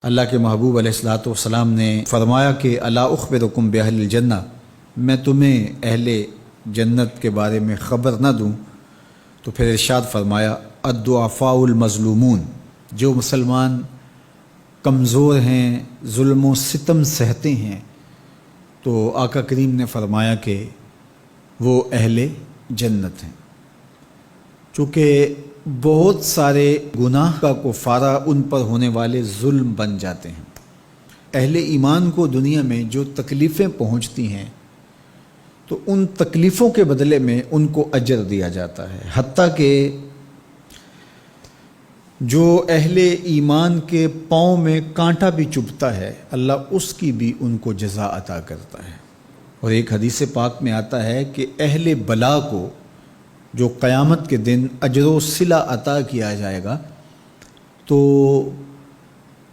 اللہ کے محبوب علیہ الصلوۃ والسلام نے فرمایا کہ الا اخبرکم باہل الجنہ، میں تمہیں اہل جنت کے بارے میں خبر نہ دوں؟ تو پھر ارشاد فرمایا الضعفاء المظلومون، جو مسلمان کمزور ہیں، ظلم و ستم سہتے ہیں، تو آقا کریم نے فرمایا کہ وہ اہل جنت ہیں۔ چونکہ بہت سارے گناہ کا کفارہ ان پر ہونے والے ظلم بن جاتے ہیں۔ اہل ایمان کو دنیا میں جو تکلیفیں پہنچتی ہیں تو ان تکلیفوں کے بدلے میں ان کو اجر دیا جاتا ہے، حتیٰ کہ جو اہل ایمان کے پاؤں میں کانٹا بھی چبھتا ہے اللہ اس کی بھی ان کو جزا عطا کرتا ہے۔ اور ایک حدیث پاک میں آتا ہے کہ اہل بلا کو جو قیامت کے دن اجر و صلہ عطا کیا جائے گا تو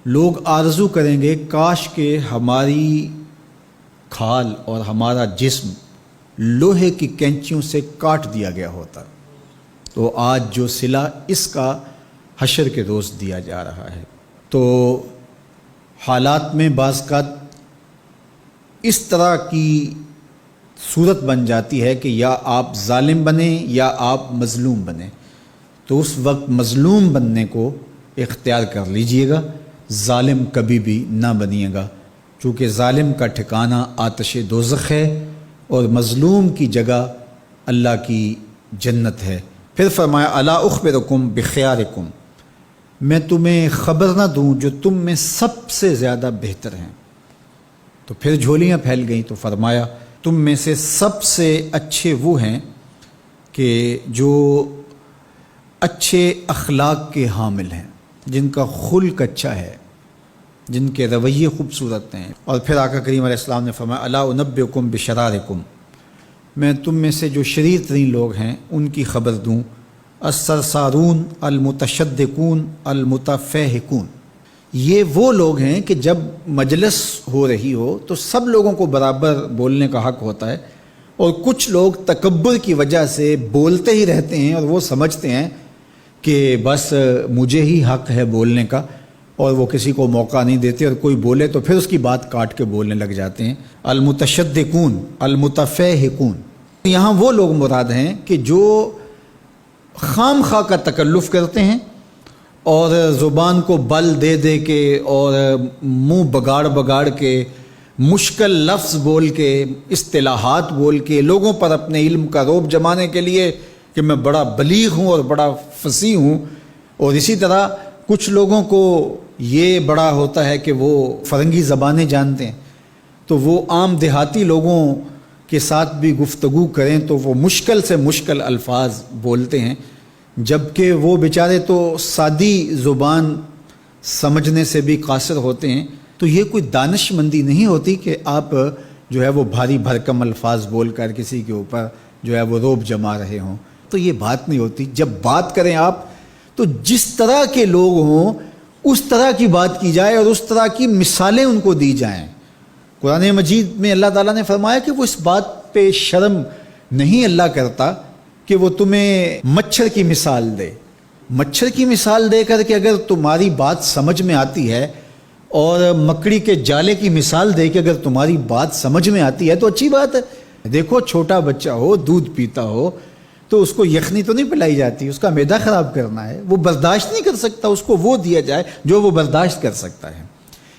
لوگ آرزو کریں گے کاش کہ ہماری کھال اور ہمارا جسم لوہے کی کینچیوں سے کاٹ دیا گیا ہوتا، تو آج جو صلہ اس کا حشر کے روز دیا جا رہا ہے۔ تو حالات میں بعض اوقات اس طرح کی صورت بن جاتی ہے کہ یا آپ ظالم بنیں یا آپ مظلوم بنیں، تو اس وقت مظلوم بننے کو اختیار کر لیجئے گا، ظالم کبھی بھی نہ بنیے گا، چونکہ ظالم کا ٹھکانہ آتش دوزخ ہے اور مظلوم کی جگہ اللہ کی جنت ہے۔ پھر فرمایا الا اخبرکم بخیارکم، میں تمہیں خبر نہ دوں جو تم میں سب سے زیادہ بہتر ہیں؟ تو پھر جھولیاں پھیل گئیں، تو فرمایا تم میں سے سب سے اچھے وہ ہیں کہ جو اچھے اخلاق کے حامل ہیں، جن کا خلق اچھا ہے، جن کے رویے خوبصورت ہیں۔ اور پھر آقا کریم علیہ السلام نے فرمایا الا انبئکم بشرارکم، میں تم میں سے جو شریر ترین لوگ ہیں ان کی خبر دوں، السرسارون المتشدقون المتفہقون، یہ وہ لوگ ہیں کہ جب مجلس ہو رہی ہو تو سب لوگوں کو برابر بولنے کا حق ہوتا ہے، اور کچھ لوگ تکبر کی وجہ سے بولتے ہی رہتے ہیں اور وہ سمجھتے ہیں کہ بس مجھے ہی حق ہے بولنے کا، اور وہ کسی کو موقع نہیں دیتے، اور کوئی بولے تو پھر اس کی بات کاٹ کے بولنے لگ جاتے ہیں۔ المتشدقون المتفہقون، یہاں وہ لوگ مراد ہیں کہ جو خام خواہ کا تکلف کرتے ہیں اور زبان کو بل دے دے کے اور منہ بگاڑ بگاڑ کے مشکل لفظ بول کے اصطلاحات بول کے لوگوں پر اپنے علم کا رعب جمانے کے لیے کہ میں بڑا بلیغ ہوں اور بڑا فصیح ہوں، اور اسی طرح کچھ لوگوں کو یہ بڑا ہوتا ہے کہ وہ فرنگی زبانیں جانتے ہیں، تو وہ عام دیہاتی لوگوں کے ساتھ بھی گفتگو کریں تو وہ مشکل سے مشکل الفاظ بولتے ہیں، جبکہ وہ بیچارے تو سادی زبان سمجھنے سے بھی قاصر ہوتے ہیں۔ تو یہ کوئی دانش مندی نہیں ہوتی کہ آپ جو ہے وہ بھاری بھرکم الفاظ بول کر کسی کے اوپر جو ہے وہ رعب جما رہے ہوں، تو یہ بات نہیں ہوتی۔ جب بات کریں آپ تو جس طرح کے لوگ ہوں اس طرح کی بات کی جائے اور اس طرح کی مثالیں ان کو دی جائیں۔ قرآن مجید میں اللہ تعالیٰ نے فرمایا کہ وہ اس بات پہ شرم نہیں اللہ کرتا کہ وہ تمہیں مچھر کی مثال دے۔ مچھر کی مثال دے کر کہ اگر تمہاری بات سمجھ میں آتی ہے، اور مکڑی کے جالے کی مثال دے کہ اگر تمہاری بات سمجھ میں آتی ہے تو اچھی بات ہے۔ دیکھو چھوٹا بچہ ہو، دودھ پیتا ہو تو اس کو یخنی تو نہیں پلائی جاتی، اس کا معدہ خراب کرنا ہے، وہ برداشت نہیں کر سکتا، اس کو وہ دیا جائے جو وہ برداشت کر سکتا ہے۔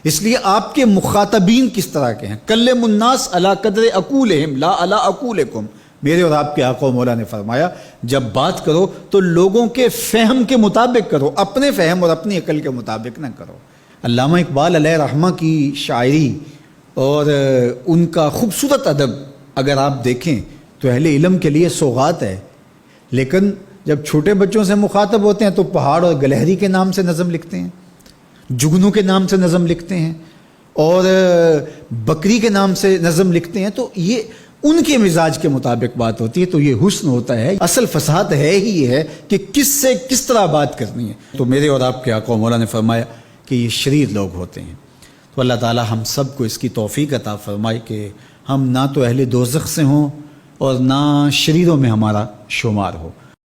اس لیے آپ کے مخاطبین کس طرح کے ہیں؟ کلم الناس علی قدر عقولہم لا علی عقولکم، میرے اور آپ کے آقا و مولا نے فرمایا جب بات کرو تو لوگوں کے فہم کے مطابق کرو، اپنے فہم اور اپنی عقل کے مطابق نہ کرو۔ علامہ اقبال علیہ رحمہ کی شاعری اور ان کا خوبصورت ادب اگر آپ دیکھیں تو اہل علم کے لیے سوغات ہے، لیکن جب چھوٹے بچوں سے مخاطب ہوتے ہیں تو پہاڑ اور گلہری کے نام سے نظم لکھتے ہیں، جگنو کے نام سے نظم لکھتے ہیں، اور بکری کے نام سے نظم لکھتے ہیں، تو یہ ان کے مزاج کے مطابق بات ہوتی ہے۔ تو یہ حسن ہوتا ہے، اصل فصاحت ہے ہی یہ ہے کہ کس سے کس طرح بات کرنی ہے۔ تو میرے اور آپ کے آقا و مولا نے فرمایا کہ یہ شریر لوگ ہوتے ہیں۔ تو اللہ تعالی ہم سب کو اس کی توفیق عطا فرمائے کہ ہم نہ تو اہل دوزخ سے ہوں اور نہ شریروں میں ہمارا شمار ہو۔